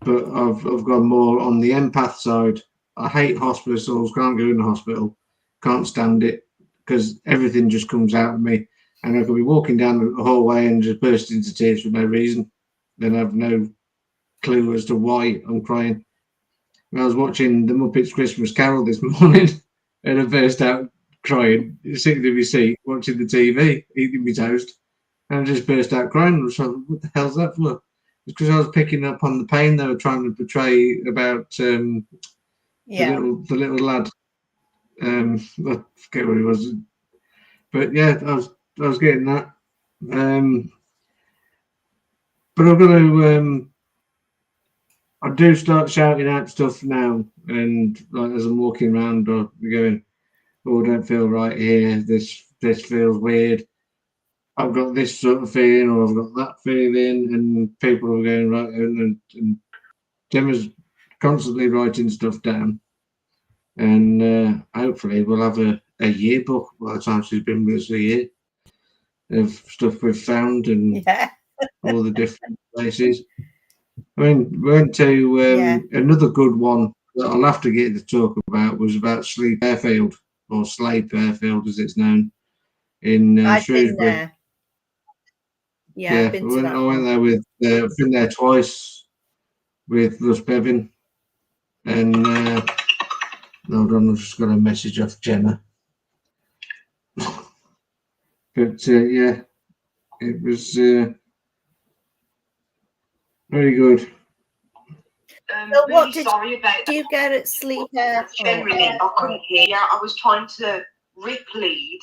but I've gone more on the empath side. I hate hospitals, can't go in the hospital, can't stand it, because everything just comes out of me, and I could be walking down the hallway and just burst into tears for no reason. Then I have no clue as to why I'm crying. And I was watching the Muppets Christmas Carol this morning, and I burst out crying, sitting in my seat, watching the TV, eating my toast, and I just burst out crying. I was like, "What the hell's that for?" It's because I was picking up on the pain they were trying to portray about the little lad. I forget what he was, but yeah, was getting that. But I'm going to. I do start shouting out stuff now, and like as I'm walking around, or going, "Oh, I don't feel right here. This feels weird. I've got this sort of feeling, or I've got that feeling," and people are going right, and Gemma's constantly writing stuff down, and hopefully we'll have a yearbook by the time she's been with us a year of stuff we've found and all the different places. I mean, we went to another good one that I'll have to get to talk about was about Sleep Airfield, or Slape Airfield as it's known, in Shrewsbury. Been there. Yeah, I've been to that I went there with, I've been there twice with Russ Bevan, and hold on, I've just got a message off Gemma. But yeah, it was very good. So what did you get at Sleep Airfield? Generally, I couldn't hear. I was trying to lip read,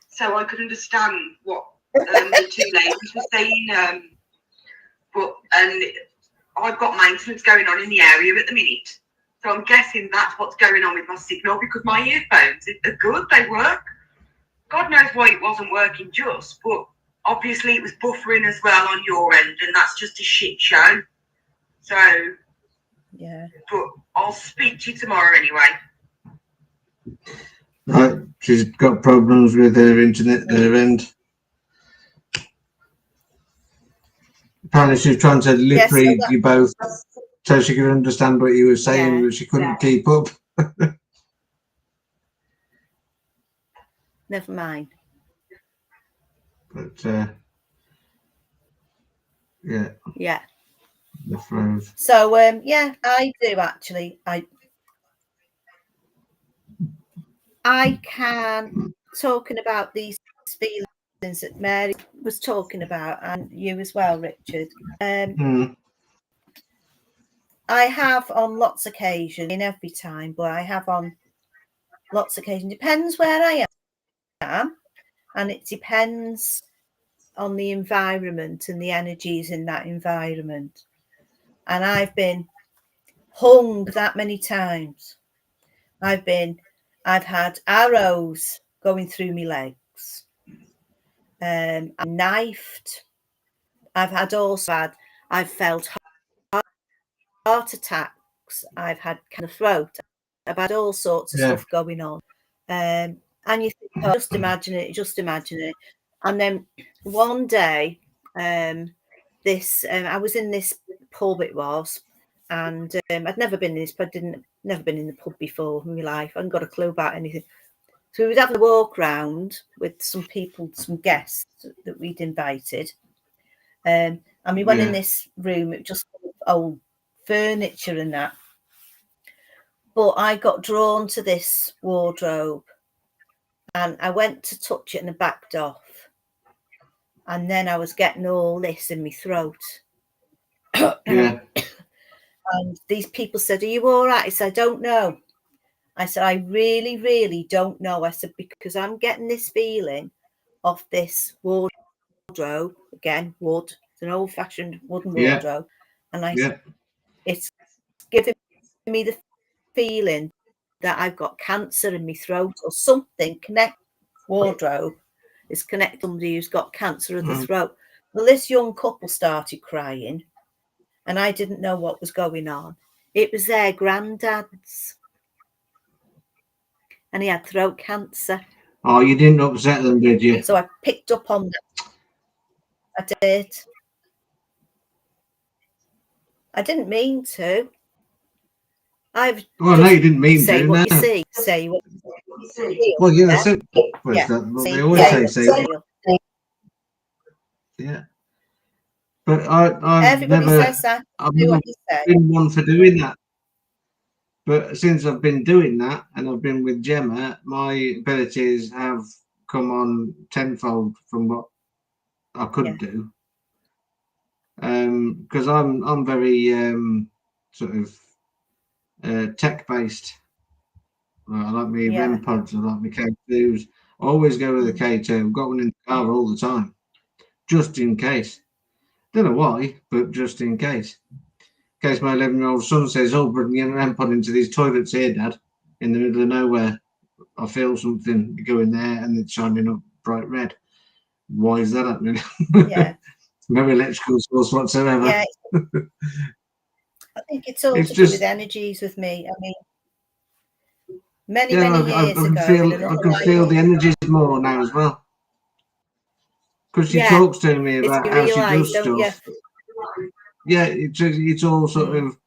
so I could understand what the two ladies were saying. And I've got maintenance going on in the area at the minute, so I'm guessing that's what's going on with my signal, because my earphones are good, they work. God knows why it wasn't working just, but obviously it was buffering as well on your end, and that's just a shit show. So, yeah. But I'll speak to you tomorrow anyway. Right, she's got problems with her internet at her end. Apparently she's trying to lip read you both so she could understand what you were saying, but she couldn't keep up. Never mind. But yeah. Yeah. The phrase. So yeah, I do actually. I can, talking about these feelings that Mary was talking about, and you as well, Richard. I have on lots of occasions, in every time, but I have on lots of occasions. Depends where I am, and it depends on the environment and the energies in that environment. And I've been hung that many times. I've had arrows going through my legs. I'm knifed. I've felt heart attacks. I've had kind of throat. I've had all sorts of stuff going on. And you think, oh, just imagine it. And then one day, I was in this pub, it was, and I'd never been in this pub, never been in the pub before in my life. I hadn't got a clue about anything. So we was having a walk round with some people, some guests that we'd invited. And we went in this room, it was just old furniture and that. But I got drawn to this wardrobe and I went to touch it and I backed off. And then I was getting all this in my throat. Yeah. And these people said, "Are you all right?" I said, "I don't know." I said, "I really, really don't know." I said, "Because I'm getting this feeling of this wardrobe." Again, wood. It's an old-fashioned wooden wardrobe. And I said, it's giving me the feeling that I've got cancer in my throat or something. Wardrobe is connected to somebody who's got cancer of the throat. Well, this young couple started crying and I didn't know what was going on. It was their granddad's and he had throat cancer. Oh, you didn't upset them, did you? So I picked up on that. I did. I didn't mean to. No, you didn't mean say to. What you see. Say what you see. Well, yeah, that's it. They always say. Yeah. But I've never been one for doing that. But since I've been doing that and I've been with Gemma, my abilities have come on tenfold from what I could do. Because I'm very sort of tech based. I like my REM pods, I like my K2s. I always go with a K2. I've got one in the car all the time, just in case. Don't know why, but just in case. In case my 11-year-old son says, "Oh, bring your rampant into these toilets here, Dad, in the middle of nowhere. I feel something going there and it's shining up bright red." Why is that happening? Yeah. No electrical source whatsoever. Yeah. I think it's all to do with energies with me. I mean, many years ago. I can feel the energies more now as well. Because she talks to me about how she does stuff. Yeah, it's all sort of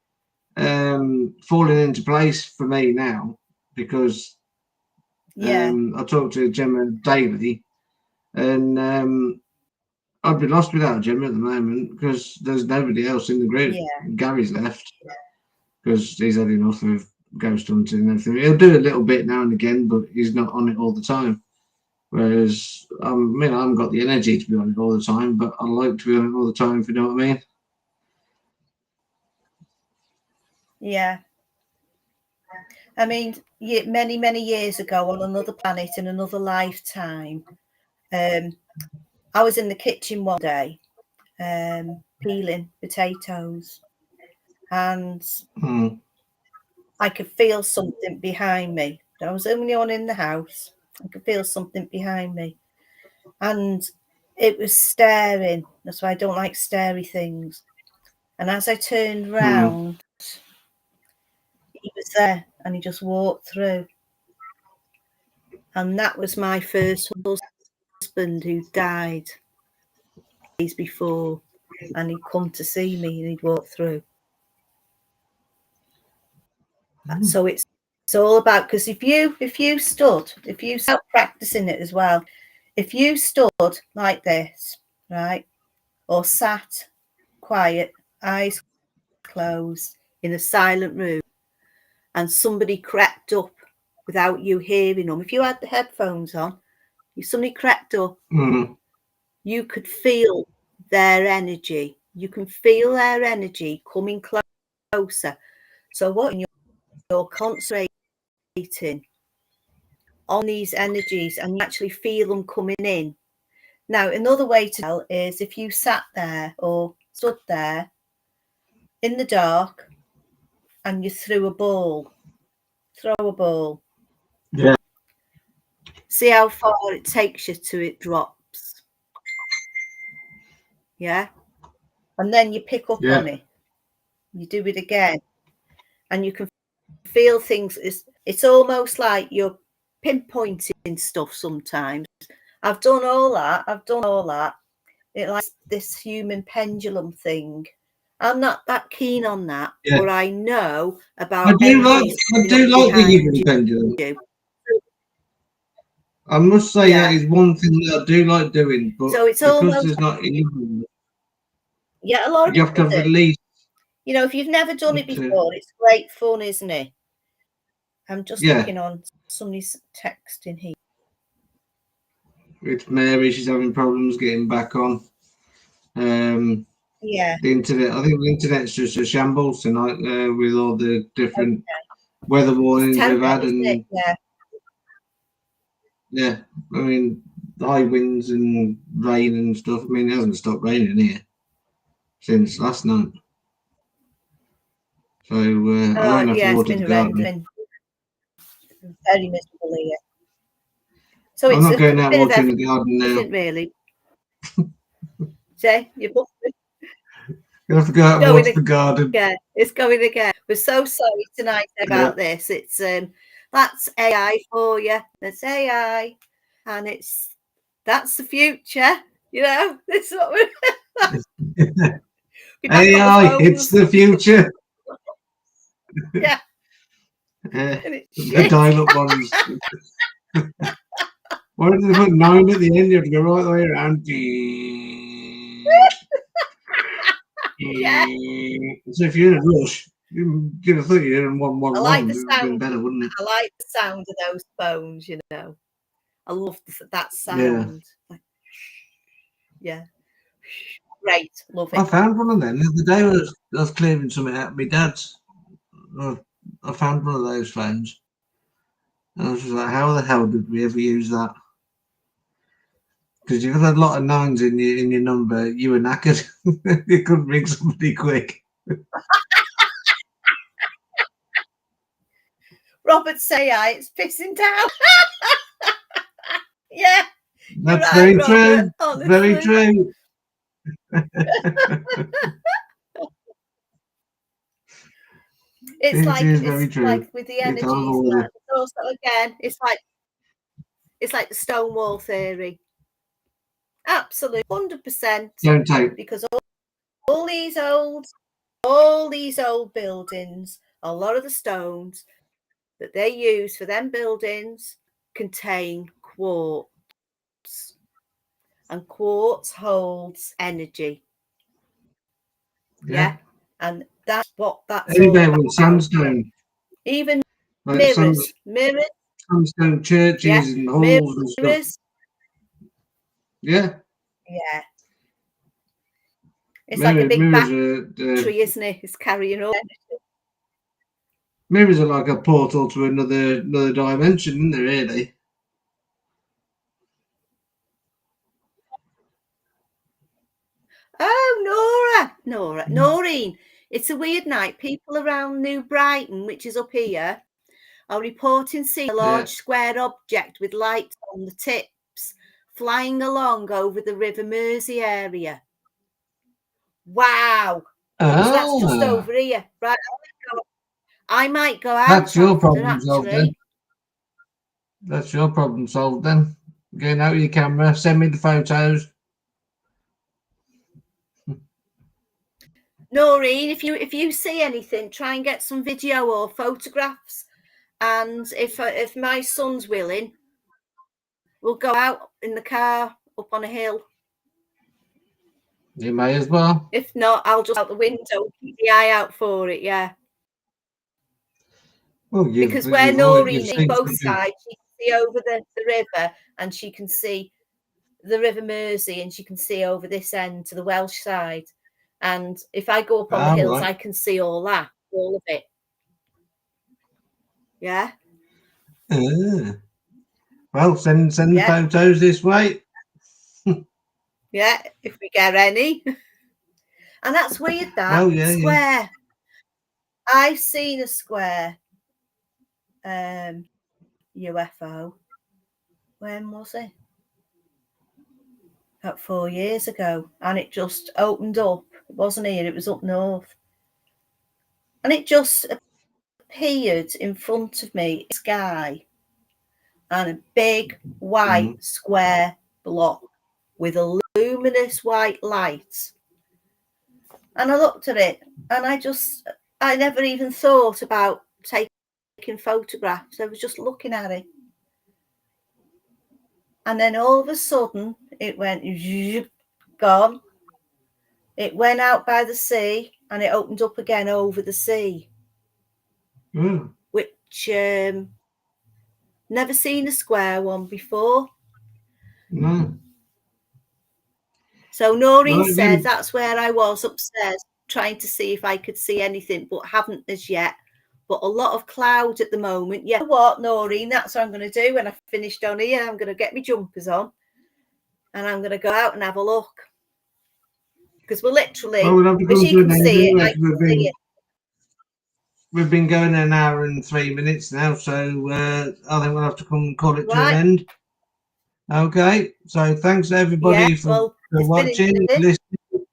falling into place for me now, because I talk to Gemma daily, and I'd be lost without Gemma at the moment, because there's nobody else in the group. Gary's left because he's had enough of ghost hunting and everything. He'll do a little bit now and again, but he's not on it all the time. Whereas, I mean, I haven't got the energy to be on it all the time, but I like to be on it all the time, if you know what I mean. Yeah. I mean, many, many years ago, on another planet, in another lifetime, I was in the kitchen one day, peeling potatoes, and I could feel something behind me. I was the only one in the house. I could feel something behind me, and it was staring. That's why I don't like starey things. And as I turned round, he was there, and he just walked through. And that was my first husband, who died days before, and he'd come to see me, and he'd walk through. So it's all about, because if you start practicing it as well, if you stood like this, right, or sat quiet, eyes closed, in a silent room, and somebody crept up without you hearing them, if you had the headphones on, if somebody crept up, you could feel their energy. You can feel their energy coming closer. So what you're concentrating on these energies, and you actually feel them coming in. Now, another way to tell is if you sat there or stood there in the dark and you threw a ball. Throw a ball. Yeah. See how far it takes you till it drops. Yeah. And then you pick up on it. You do it again. And you can feel things. It's almost like you're pinpointing stuff sometimes. I've done all that. It's like this human pendulum thing. I'm not that keen on that, but I know about. I do like the human pendulum. I must say that is one thing that I do like doing, but so it's because there's not even. Yeah, a lot of you have to have at least. You know, if you've never done it before, it's great fun, isn't it? I'm just looking on somebody's texting here. It's Mary. She's having problems getting back on. The internet. I think the internet's just a shambles tonight with all the different weather warnings we've had, and I mean, high winds and rain and stuff. I mean, it hasn't stopped raining here since last night. So I won't have to water the garden. Very miserable here. So I'm not going out watering the garden now. Really. Jay, you're you have to go out and water the garden. Yeah, it's going again. We're so sorry tonight about this. It's that's AI for you. That's AI, and that's the future. You know, this is what we're. AI, it's the future. Yeah. The dial-up ones. Why did they put 9 at the end? You have to go right the way around. So if you're in a rush, you'd have thought you're in 111. I like the sound. It would have been better, wouldn't it? I like the sound of those phones, you know. I love that sound. Yeah. Great. Love it. I found one of them the other day. I was clearing something out of my dad's. I found one of those phones. And I was just like, how the hell did we ever use that? Because you've had a lot of 9s in your number. You were knackered. You couldn't ring somebody quick. Robert say it's pissing down. Yeah. That's right, very Robert, true. honestly. Very true. It's like with the It's energies. Also, again, it's like the Stonewall theory. Absolutely, 100%. Don't take. Because all these old buildings, a lot of the stones that they use for them buildings contain quartz, and quartz holds energy. Yeah. And that's what that's anywhere all with about. sandstone. Even like mirrors, sandstone churches and halls and stuff. Yeah. Yeah. It's like a big battery, isn't it? It's carrying all energy. Mirrors are like a portal to another dimension, isn't they, really? Oh, Noreen. It's a weird night. People around New Brighton, which is up here, are reporting seeing a large square object with lights on the tips flying along over the River Mersey area. Wow. Oh. So that's just over here. Right. I might go out. That's your problem solved then. That's your problem solved then. Getting out your camera, send me the photos. Noreen, if you see anything, try and get some video or photographs. And if my son's willing, we'll go out in the car up on a hill. You may as well. If not, I'll just out the window, keep the eye out for it. Yeah. Well, because where Noreen is both sides, she can see over the river, and she can see the River Mersey, and she can see over this end to the Welsh side. And if I go up on the hills, I can see all of it. Yeah. Well, send the photos this way. Yeah, if we get any. And that's weird, that square. Yeah. I've seen a square UFO. When was it? About 4 years ago. And it just opened up. It wasn't here, it was up north. And it just appeared in front of me, sky, and a big white square block with a luminous white light. And I looked at it, and I never even thought about taking photographs. I was just looking at it. And then all of a sudden, it went gone. It went out by the sea, and it opened up again over the sea. Which never seen a square one before. No. So Noreen says that's where I was upstairs trying to see if I could see anything, but haven't as yet. But a lot of cloud at the moment. Yeah, what, Noreen? That's what I'm going to do when I've finished on here. I'm going to get my jumpers on, and I'm going to go out and have a look. Because we're literally, as you can see it, I can see it. We've been going an hour and 3 minutes now, so I think we'll have to come and call it to an end. Okay, so thanks everybody for watching, listening,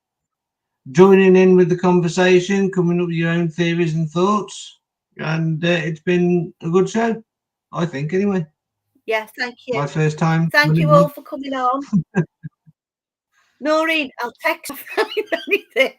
joining in with the conversation, coming up with your own theories and thoughts, and it's been a good show, I think, anyway. Yeah, thank you. My first time. Thank you all for coming on. Noreen, I'll text you if anything.